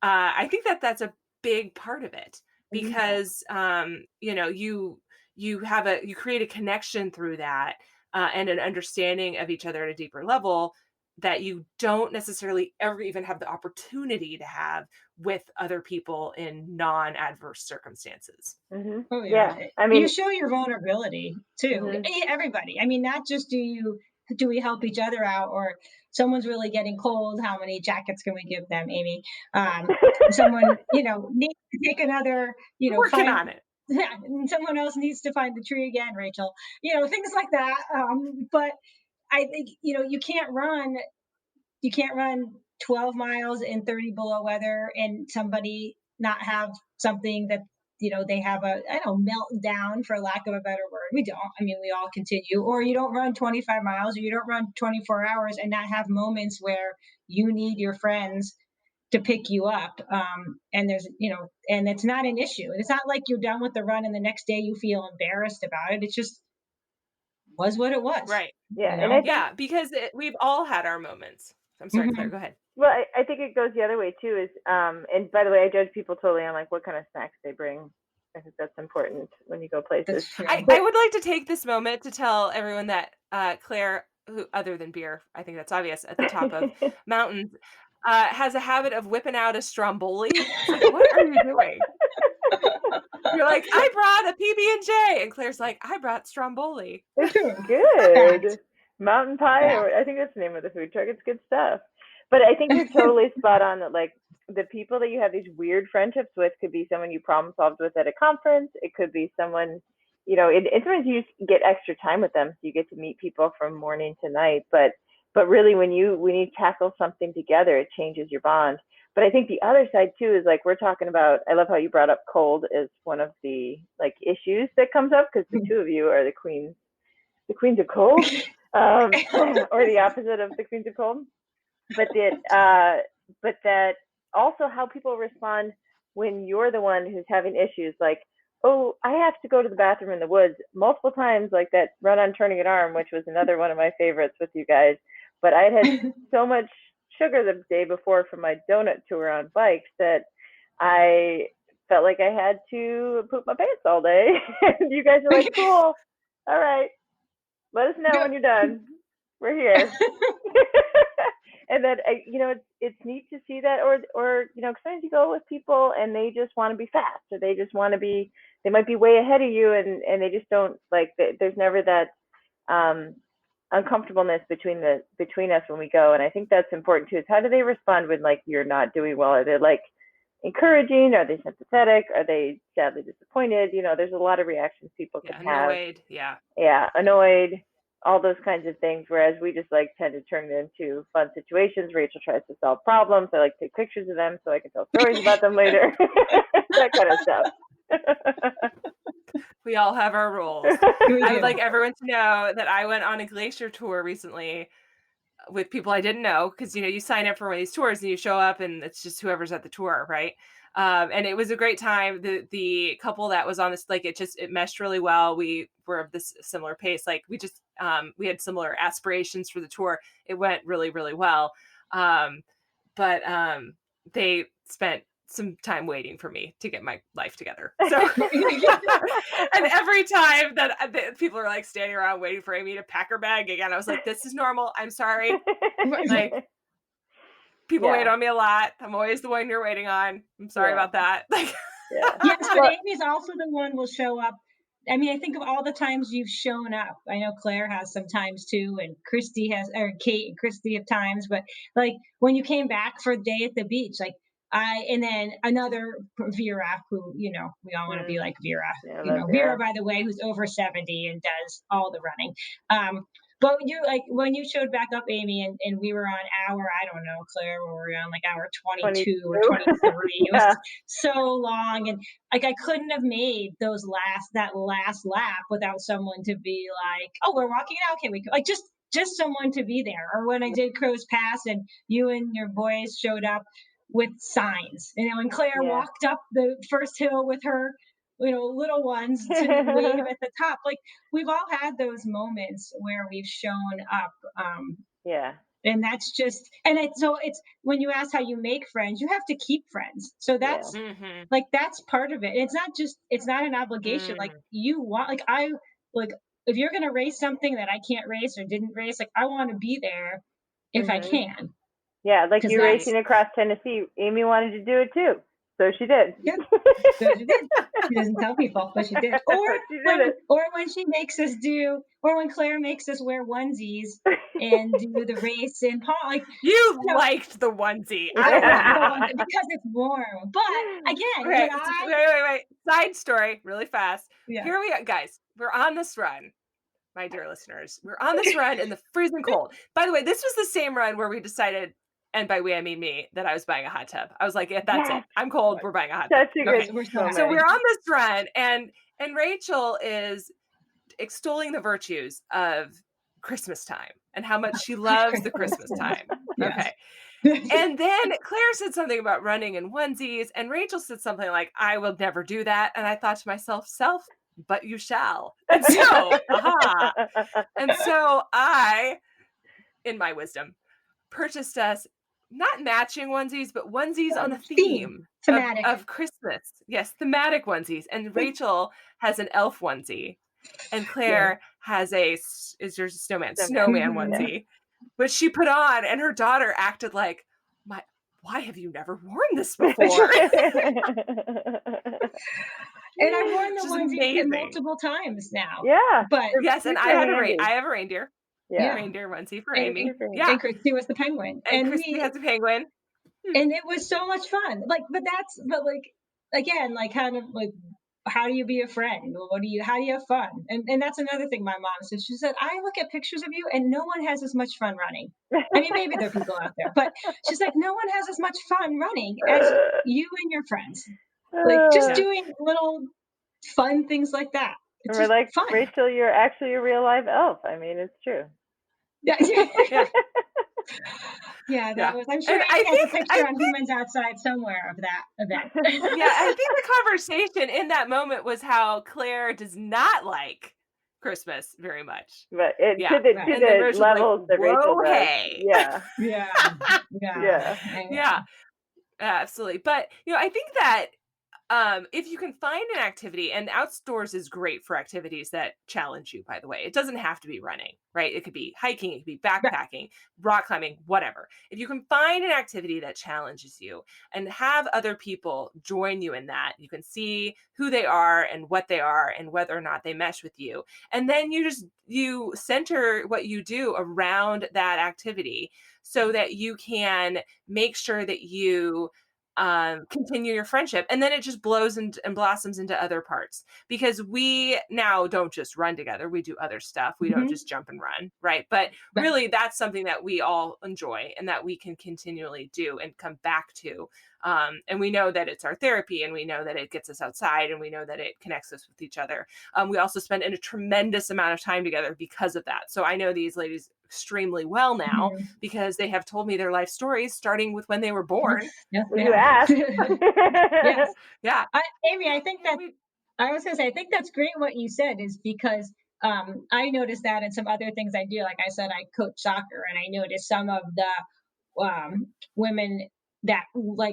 I think that that's a big part of it, because you create a connection through that, and an understanding of each other at a deeper level that you don't necessarily ever even have the opportunity to have with other people in non-adverse circumstances. Oh Yeah. yeah. I You mean, show your vulnerability too. Everybody. I mean, not just do we help each other out, or someone's really getting cold, how many jackets can we give them, Amy? Someone, needs to take another, Working find on it. yeah, and someone else needs to find the tree again, Rachel. Things like that. But I think, you can't run 12 miles in 30 below weather and somebody not have something that they have a, I don't know, meltdown, for lack of a better word. We don't. I mean, we all continue. Or you don't run 25 miles, or you don't run 24 hours and not have moments where you need your friends to pick you up. And and it's not an issue. It's not like you're done with the run and the next day you feel embarrassed about it. It just was what it was. Right. yeah. You And I know. think, Yeah, because we've all had our moments. I'm sorry, Claire, Mhm. go ahead. well, I think it goes the other way too. Is and by the way, I judge people totally on like what kind of snacks they bring. I think that's important when you go places. That's true. I would like to take this moment to tell everyone that Claire, who, other than beer, I think that's obvious, at the top of mountains, has a habit of whipping out a Stromboli. It's like, what are you doing? You're like, I brought a PB&J, and Claire's like, I brought Stromboli. It's True. Fact. good. Mountain pie, Yeah. or I think that's the name of the food truck. It's good stuff. But I think you're totally spot on that, like, the people that you have these weird friendships with could be someone you problem solved with at a conference. It could be someone, and sometimes you just get extra time with them, so you get to meet people from morning to night. But really, when you tackle something together, it changes your bond. But I think the other side too is like we're talking about. I love how you brought up cold as one of the like issues that comes up, because the two of you are the queens of cold, or the opposite of the queens of cold. But that also how people respond when you're the one who's having issues, like, oh, I have to go to the bathroom in the woods multiple times, like that run on turning an arm, which was another one of my favorites with you guys. But I had so much sugar the day before from my donut tour on bikes that I felt like I had to poop my pants all day. And you guys are like, cool, all right, let us know when Good. you're done. We're here. And then it's neat to see that, or sometimes you go with people and they just want to be fast, or they just want to be, they might be way ahead of you, and they just don't like. There's never that uncomfortableness between us when we go, and I think that's important too. Is how do they respond when like you're not doing well? Are they like encouraging? Are they sympathetic? Are they sadly disappointed? There's a lot of reactions people can have. Annoyed. Yeah. Yeah, annoyed, all those kinds of things. Whereas we just like tend to turn it into fun situations. Rachel tries to solve problems. I like to take pictures of them so I can tell stories about them later. That kind of stuff. We all have our rules. I would like everyone to know that I went on a glacier tour recently with people I didn't know, because you sign up for one of these tours and you show up and it's just whoever's at the tour, right? And it was a great time. The couple that was on this, like, it meshed really well. We were of this similar pace. Like, we had similar aspirations for the tour. It went really, really well. But they spent some time waiting for me to get my life together. So, and every time that people are like standing around waiting for Amy to pack her bag again, I was like, this is normal. I'm sorry. Like, people wait on me a lot. I'm always the one you're waiting on. I'm sorry about that. Yes, but Amy's also the one will show up. I mean, I think of all the times you've shown up. I know Claire has some times too, and Kate and Christy have times, but like when you came back for a day at the beach, like and then another Vera who, we all want to be like Vera. Yeah, Vera, by the way, who's over 70 and does all the running. But when you showed back up, Amy, and we were on I don't know, Claire, we were on like hour 22 or 23. It was so long. And like, I couldn't have made that last lap without someone to be like, oh, we're walking now. Okay, we like just someone to be there. Or when I did Crow's Pass and you and your boys showed up with signs, and Claire walked up the first hill with her little ones to wave at the top. Like, we've all had those moments where we've shown up. And that's just, it's when you ask how you make friends, you have to keep friends. So that's like, that's part of it. It's not an obligation. Like, you want, if you're going to race something that I can't race or didn't race, like, I want to be there if I can. Yeah, like you racing across Tennessee, Amy wanted to do it too. So she did. Yeah, so she did. She doesn't tell people, but she did. Or when she makes us when Claire makes us wear onesies and do the race in Paul. Like, you liked the onesie. Because it's warm. But again, wait. Side story, really fast. Yeah. Here we are, guys. We're on this run. My dear listeners, we're on this run in the freezing cold. By the way, this was the same run where we decided, and by we I mean me, that I was buying a hot tub. I was like, yeah, that's it. I'm cold. We're buying a hot tub. So we're on this run, and Rachel is extolling the virtues of Christmas time and how much she loves the Christmas time. Okay. And then Claire said something about running in onesies, and Rachel said something like, I will never do that. And I thought to myself, but you shall. And so, And so I, in my wisdom, purchased us not matching onesies, but onesies on the theme of Christmas. Yes, thematic onesies. And Rachel has an elf onesie, and Claire has is yours a snowman onesie, which she put on, and her daughter acted like, why have you never worn this before? And I've worn the onesie multiple times now. Yeah. But yes, and I have a reindeer. Yeah. Reindeer onesie for Amy. Yeah. And Christy was the penguin. And Christy has the penguin. And it was so much fun. Kind of like, how do you be a friend? How do you have fun? And that's another thing my mom said. She said, I look at pictures of you and no one has as much fun running. I mean, maybe there are people out there, but she's like, no one has as much fun running as you and your friends. Like, just doing little fun things like that. It's we're like, fun. Rachel, you're actually a real live elf. I mean, it's true. Yeah. Yeah, that was. I'm sure I has a picture on Humans Outside somewhere of that event. Yeah, I think the conversation in that moment was how Claire does not like Christmas very much. But to the levels that Rachel does. Hey. Yeah. Absolutely. But I think that if you can find an activity, and outdoors is great for activities that challenge you, by the way. It doesn't have to be running, right? It could be hiking, it could be backpacking, rock climbing, whatever. If you can find an activity that challenges you and have other people join you in that, you can see who they are and what they are and whether or not they mesh with you. And then you center what you do around that activity so that you can make sure that you continue your friendship. And then it just blows and blossoms into other parts, because we now don't just run together. We do other stuff. We don't just jump and run. Right. But really, that's something that we all enjoy and that we can continually do and come back to. And we know that it's our therapy, and we know that it gets us outside, and we know that it connects us with each other. We also spend a tremendous amount of time together because of that. So I know these ladies extremely well now because they have told me their life stories starting with when they were born. Yes, You asked. yes. Yeah. Amy, I think that I was going to say, I think that's great what you said, is because I noticed that in some other things I do. Like I said, I coach soccer, and I noticed some of the women that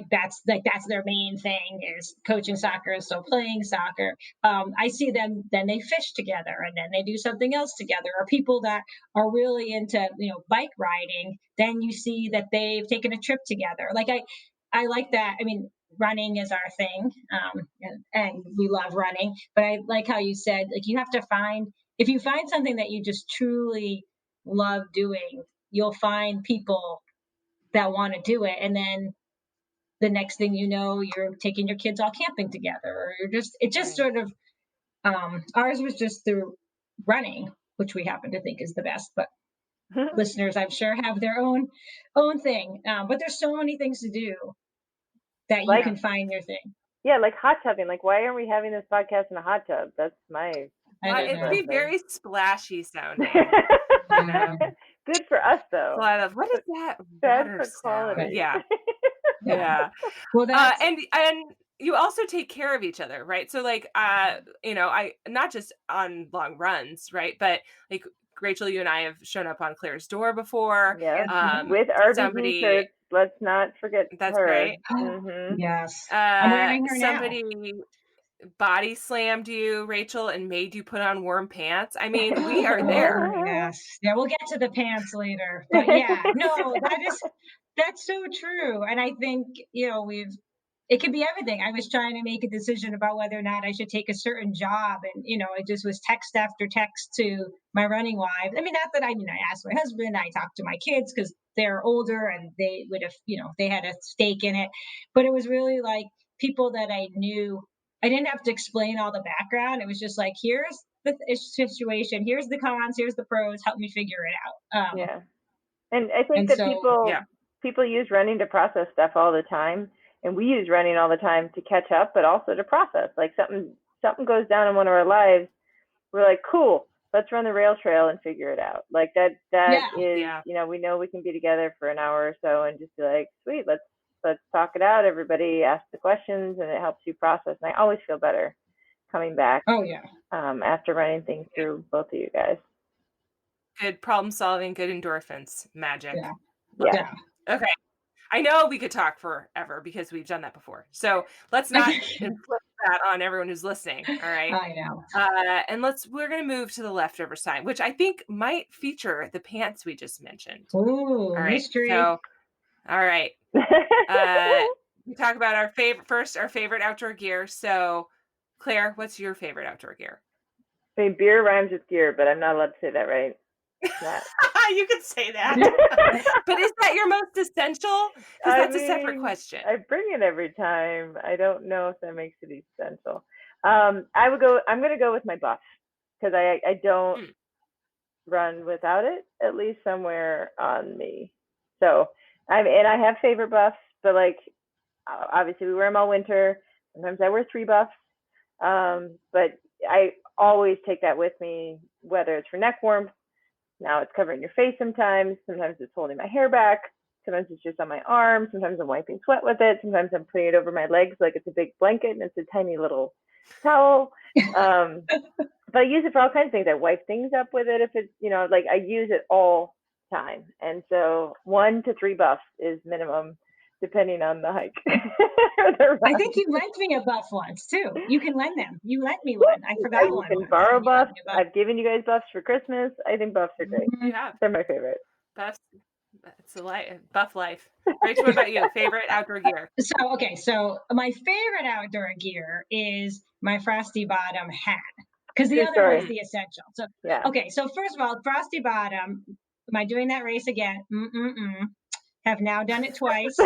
that's their main thing is coaching soccer. So playing soccer, I see them, then they fish together, and then they do something else together. Or people that are really into bike riding, then you see that they've taken a trip together. Like I like that. I mean, running is our thing, and we love running. But I like how you said, like, you have to find, if you find something that you just truly love doing, you'll find people that want to do it. And then the next thing you know, you're taking your kids all camping together, or it just sort of, ours was just through running, which we happen to think is the best. But listeners, I'm sure, have their own thing. But there's so many things to do that you can find your thing. Yeah, like hot tubbing. Like, why aren't we having this podcast in a hot tub? That's my. It'd be very splashy sounding. Good for us, though. What is that? Bad Water for sound? quality. Yeah. Yeah. Well, and you also take care of each other, right? So like, I not just on long runs, right? But like, Rachel, you and I have shown up on Claire's door before. Yeah. With RBG shirts. Let's not forget that's her. right. Yes. I'm wearing her somebody now. body slammed you, Rachel, and made you put on warm pants. I mean, we are there. Yes. Yeah, we'll get to the pants later. But yeah, no, that's so true. And I think, it could be everything. I was trying to make a decision about whether or not I should take a certain job. And, it just was text after text to my running wives. I mean, not that I asked my husband, I talked to my kids because they're older and they would have, they had a stake in it. But it was really like people that I knew. I didn't have to explain all the background. It was just like, here's the situation, here's the cons, here's the pros, help me figure it out. Yeah. And I think that people use running to process stuff all the time. And we use running all the time to catch up, but also to process. Like something goes down in one of our lives, we're like, cool, let's run the rail trail and figure it out. Like that is, we know we can be together for an hour or so and just be like, sweet, let's talk it out. Everybody ask the questions, and it helps you process. And I always feel better coming back. Oh yeah. After running things through both of you guys. Good problem solving, good endorphins, magic. Yeah. Okay. I know we could talk forever because we've done that before. So let's not inflict that on everyone who's listening. All right. I know. And we're going to move to the leftover side, which I think might feature the pants we just mentioned. Ooh, all right. Mystery. So, all right. We talk about our favorite outdoor gear. So, Claire, what's your favorite outdoor gear? I mean, beer rhymes with gear, but I'm not allowed to say that, right? You could say that. But is that your most essential? Because that's a separate question. I bring it every time. I don't know if that makes it essential. I'm going to go with my buff, because I don't run without it, at least somewhere on me. So I have favorite buffs, but like, obviously we wear them all winter. Sometimes I wear 3 buffs. But I always take that with me, whether it's for neck warmth. Now it's covering your face sometimes. Sometimes it's holding my hair back. Sometimes it's just on my arm. Sometimes I'm wiping sweat with it. Sometimes I'm putting it over my legs like it's a big blanket and it's a tiny little towel. But I use it for all kinds of things. I wipe things up with it if it's, like I use it all the time. And so 1 to 3 buffs is minimum, depending on the hike. I think you lent me a buff once too. You can lend them. You lent me one. I forgot one. You can borrow buffs. I've given you guys buffs for Christmas. I think buffs are great. Yeah. They're my favorite. Buffs. It's a buff life. Rachel, what about you? Favorite outdoor gear? So my favorite outdoor gear is my Frosty Bottom hat, because the other one is the essential. So so first of all, Frosty Bottom. Am I doing that race again? have now done it twice.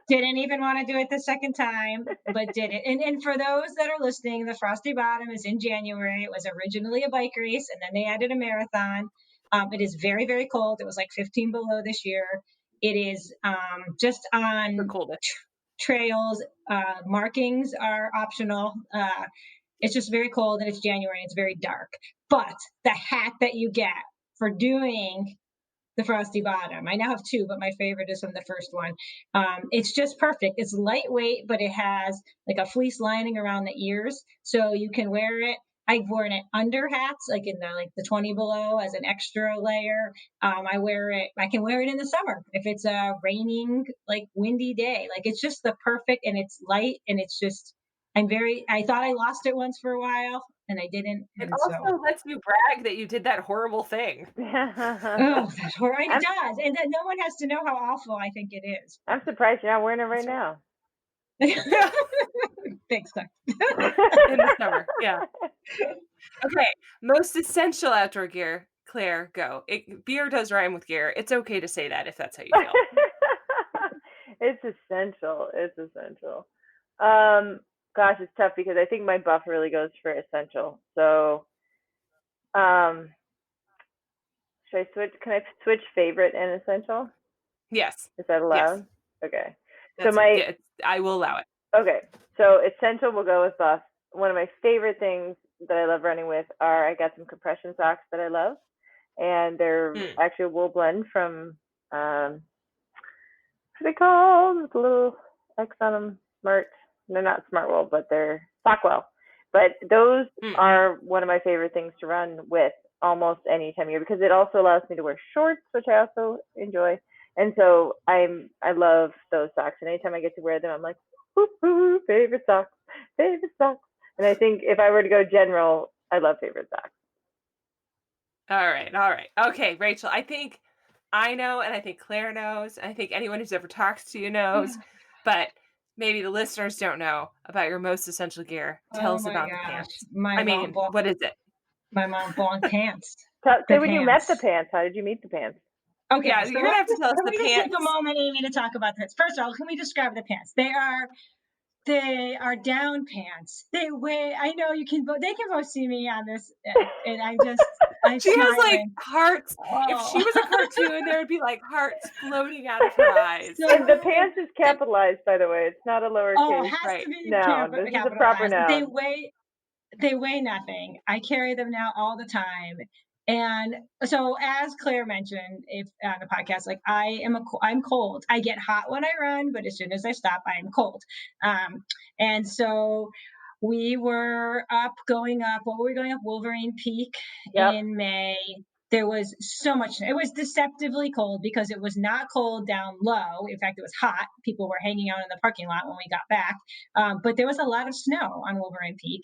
Didn't even want to do it the second time, but did it. And for those that are listening, the Frosty Bottom is in January. It was originally a bike race, and then they added a marathon. It is very, very cold. It was like 15 below this year. It is just on trails. Markings are optional. It's just very cold, and it's January. And it's very dark. But the hat that you get for doing the Frosty Bottom, I now have two, but my favorite is from the first one. It's just perfect. It's lightweight, but it has like a fleece lining around the ears, so you can wear it. I've worn it under hats, like in the 20 below as an extra layer. I can wear it in the summer if it's a raining, like windy day. Like it's just the perfect, and it's light, and it's just. I thought I lost it once for a while, and I didn't. It also lets you brag that you did that horrible thing. Oh, that's horrible. It does. And that no one has to know how awful I think it is. I'm surprised you're not wearing it right now. Thanks, Claire. In the summer, yeah. Okay, most essential outdoor gear. Claire, go. Beer does rhyme with gear. It's okay to say that if that's how you feel. It's essential. It's essential. Gosh, it's tough because I think my buff really goes for essential. So, should I switch? Can I switch favorite and essential? Yes. Is that allowed? Yes. Okay. I will allow it. Okay. So essential will go with buff. One of my favorite things that I love running with I got some compression socks that I love, and they're actually a wool blend from what are they called? With a little X on them. Smart. They're not Smart Wool, but they're Stockwell. But those are one of my favorite things to run with almost any time of year, because it also allows me to wear shorts, which I also enjoy. And so I love those socks. And anytime I get to wear them, I'm like, woo, favorite socks. And I think if I were to go general, I love favorite socks. All right. Okay, Rachel, I think I know, and I think Claire knows, and I think anyone who's ever talked to you knows, but maybe the listeners don't know about your most essential gear. Tell us about the pants. What is it? My mom bought pants. Say when you met the pants. How did you meet the pants? Okay, yeah, so you're gonna have to tell us the pants. Can we just take a moment, Amy, to talk about this? First of all, can we describe the pants? They are down pants. They weigh. I know you can. They can both see me on this, and she has like hearts. Oh. If she was a cartoon, there would be like hearts floating out of her eyes. And the pants is capitalized, by the way. It's not a lowercase. Oh, it has to be noun. This is a proper noun. They weigh nothing. I carry them now all the time. And so, as Claire mentioned, if on the podcast, like I'm cold. I get hot when I run, but as soon as I stop, I am cold. And so we were going up Wolverine Peak in May. There was so much. It was deceptively cold because it was not cold down low. In fact, it was hot. People were hanging out in the parking lot when we got back. But there was a lot of snow on Wolverine Peak,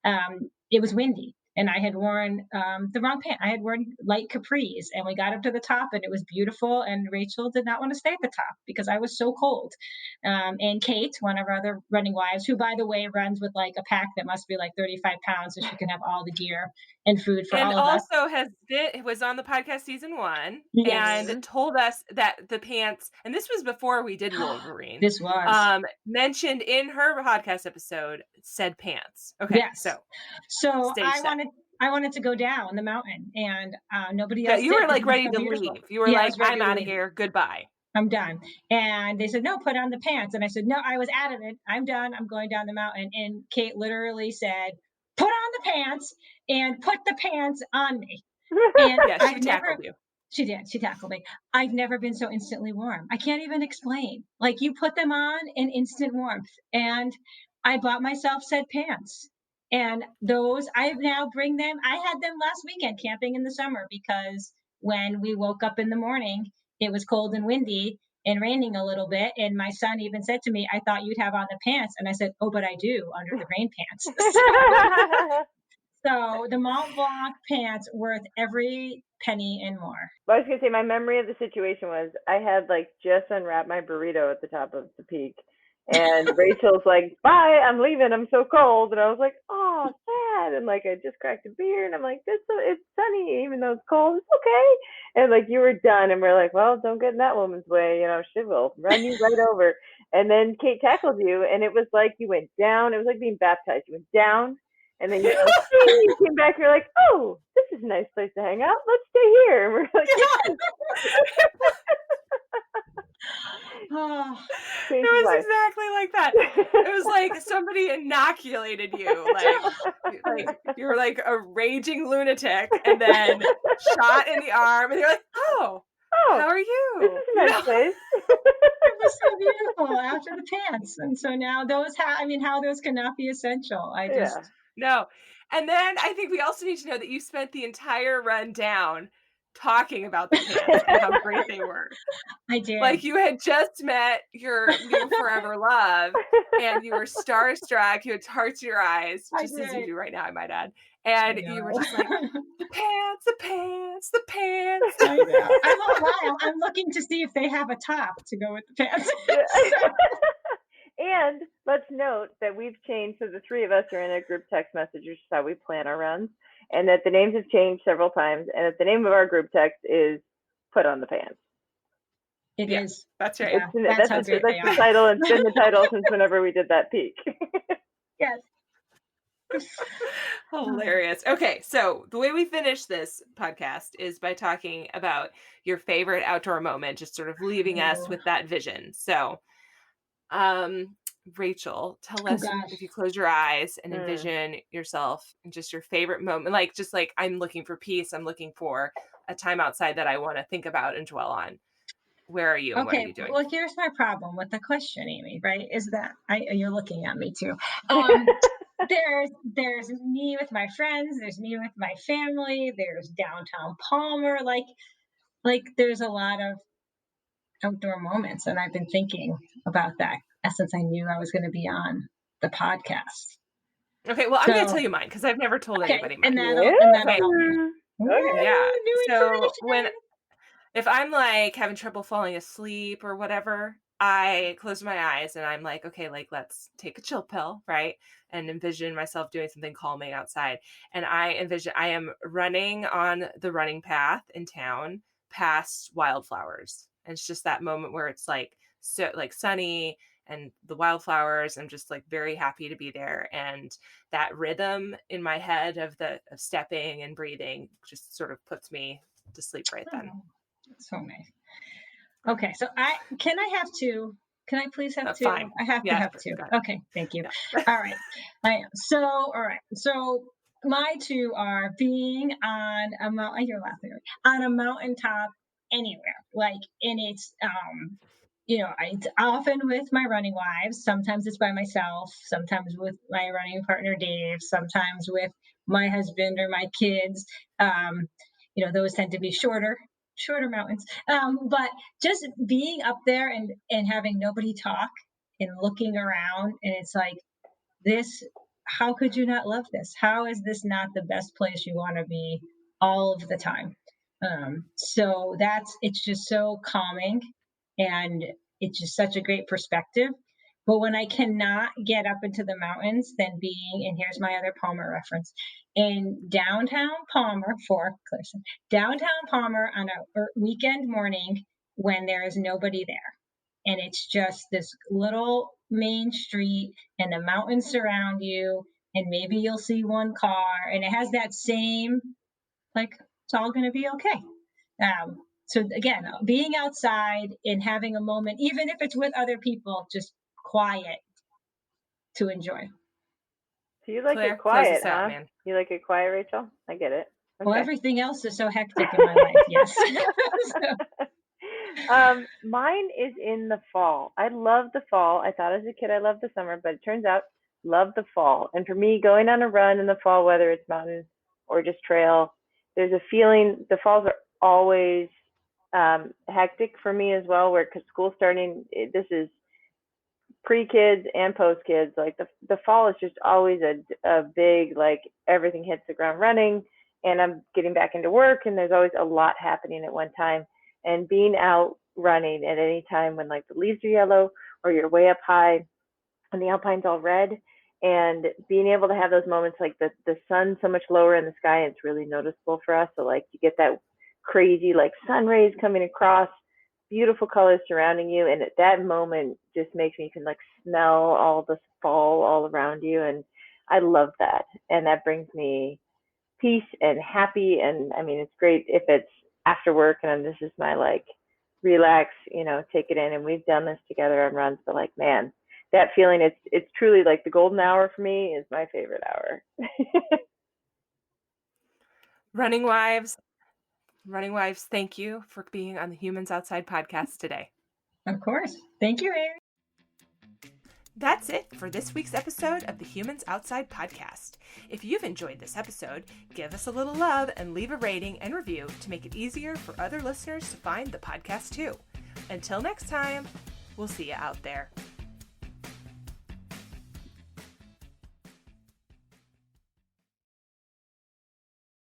and it was windy. And I had worn the wrong pant. I had worn light capris, and we got up to the top, and it was beautiful. And Rachel did not want to stay at the top because I was so cold. And Kate, one of our other running wives, who, by the way, runs with like a pack that must be like 35 pounds, so she can have all the gear and food for all of us. And also was on the podcast season 1 and told us that the pants, and this was before we did Wolverine. This was mentioned in her podcast episode said pants. Okay, yes. So I wanted to go down the mountain, and nobody else. You were like ready to leave. You were like, I'm out of here. Goodbye. I'm done. And they said, no, put on the pants. And I said, no, I was adamant. I'm done. I'm going down the mountain. And Kate literally said, put on the pants and put the pants on me. And she tackled you. She did. She tackled me. I've never been so instantly warm. I can't even explain. Like, you put them on in instant warmth. And I bought myself said pants. And those, I now bring them. I had them last weekend camping in the summer, because when we woke up in the morning, it was cold and windy and raining a little bit. And my son even said to me, I thought you'd have on the pants. And I said, oh, but I do, under the rain pants. So the Mont Blanc pants worth every penny and more. Well, I was going to say, my memory of the situation was I had like just unwrapped my burrito at the top of the peak. And Rachel's like, bye, I'm leaving. I'm so cold. And I was like, oh, sad. bad, and like I just cracked a beer, and I'm like, it's sunny, even though it's cold, it's okay. And like you were done, and we're like, well, don't get in that woman's way, she will run you right over. And then Kate tackled you, and it was like you went down. It was like being baptized. You went down, and then you came back. You're like, oh, this is a nice place to hang out. Let's stay here. And we're like, yes. Oh, It was exactly like that. It was like somebody inoculated you, like you were like a raging lunatic, and then shot in the arm, and you're like, oh, how are you? This is a nice place. it was so beautiful after the pants. And so now how those cannot be essential. No. And then I think we also need to know that you spent the entire run down talking about the pants and how great they were. I did. Like you had just met your new forever love, and you were starstruck. You had hearts in your eyes, just as you do right now, I might add. And you were just like, the pants, the pants, the pants. I know. I won't lie. I'm looking to see if they have a top to go with the pants. And let's note that we've changed, so the three of us are in a group text message, which is how we plan our runs, and that the names have changed several times, and that the name of our group text is Put on the Pants. It is. That's right. Yeah, that's the title. It's been the title since whenever we did that peak. Yes. Hilarious. Okay, so the way we finish this podcast is by talking about your favorite outdoor moment, just sort of leaving us with that vision. So, Rachel, tell us if you close your eyes and envision yourself and just your favorite moment, just like I'm looking for peace, I'm looking for a time outside that I want to think about and dwell on. Where are you and what are you doing? Well, here's my problem with the question, Amy, right? Is that you're looking at me too. There's me with my friends, there's me with my family, there's downtown Palmer, like there's a lot of outdoor moments, and I've been thinking about that since I knew I was going to be on the podcast. Okay, well, I'm going to tell you mine because I've never told anybody mine. And that'll help me. Okay. Yeah. So if I'm like having trouble falling asleep or whatever, I close my eyes and I'm like, okay, let's take a chill pill, right? And envision myself doing something calming outside. And I am running on the running path in town past wildflowers. And it's just that moment where it's so sunny and the wildflowers. I'm just very happy to be there. And that rhythm in my head of stepping and breathing just sort of puts me to sleep right then. So nice. Okay, so can I please have two? Fine. I have to have two. Okay, thank you. Yeah. All right. All right. So my two are being on a mountain. You're laughing. On a mountaintop anywhere. And it's it's often with my running wives. Sometimes it's by myself. Sometimes with my running partner Dave. Sometimes with my husband or my kids. Those tend to be shorter mountains. But just being up there and having nobody talk and looking around, and it's like this. How could you not love this? How is this not the best place you want to be all of the time? So it's just so calming, and it's just such a great perspective. But when I cannot get up into the mountains, then and here's my other Palmer reference, in downtown Palmer downtown Palmer on a weekend morning when there is nobody there. And it's just this little main street and the mountains surround you, and maybe you'll see one car, and it has that same, it's all going to be okay. So again, being outside and having a moment, even if it's with other people, just quiet to enjoy. So you like Claire, it quiet, huh? Man. You like it quiet, Rachel? I get it. Okay. Well, everything else is so hectic in my life, yes. Mine is in the fall. I love the fall. I thought as a kid I loved the summer, but it turns out love the fall. And for me, going on a run in the fall, whether it's mountain or just trail, there's a feeling. The falls are always hectic for me as well, because school's starting. This is pre-kids and post-kids. The fall is just always a big, everything hits the ground running, and I'm getting back into work, and there's always a lot happening at one time. And being out running at any time when the leaves are yellow or you're way up high and the alpine's all red, And being able to have those moments, like the sun's so much lower in the sky, and it's really noticeable for us. So like you get that crazy like sun rays coming across, beautiful colors surrounding you, and at that moment just makes me, you can like smell all the fall all around you, and I love that. And that brings me peace and happy. And I mean, it's great if it's after work and this is my like relax, take it in. And we've done this together on runs, but like, man, that feeling, it's truly like the golden hour for me is my favorite hour. Running wives, thank you for being on the Humans Outside podcast today. Of course. Thank you, Amy. That's it for this week's episode of the Humans Outside podcast. If you've enjoyed this episode, give us a little love and leave a rating and review to make it easier for other listeners to find the podcast too. Until next time, we'll see you out there.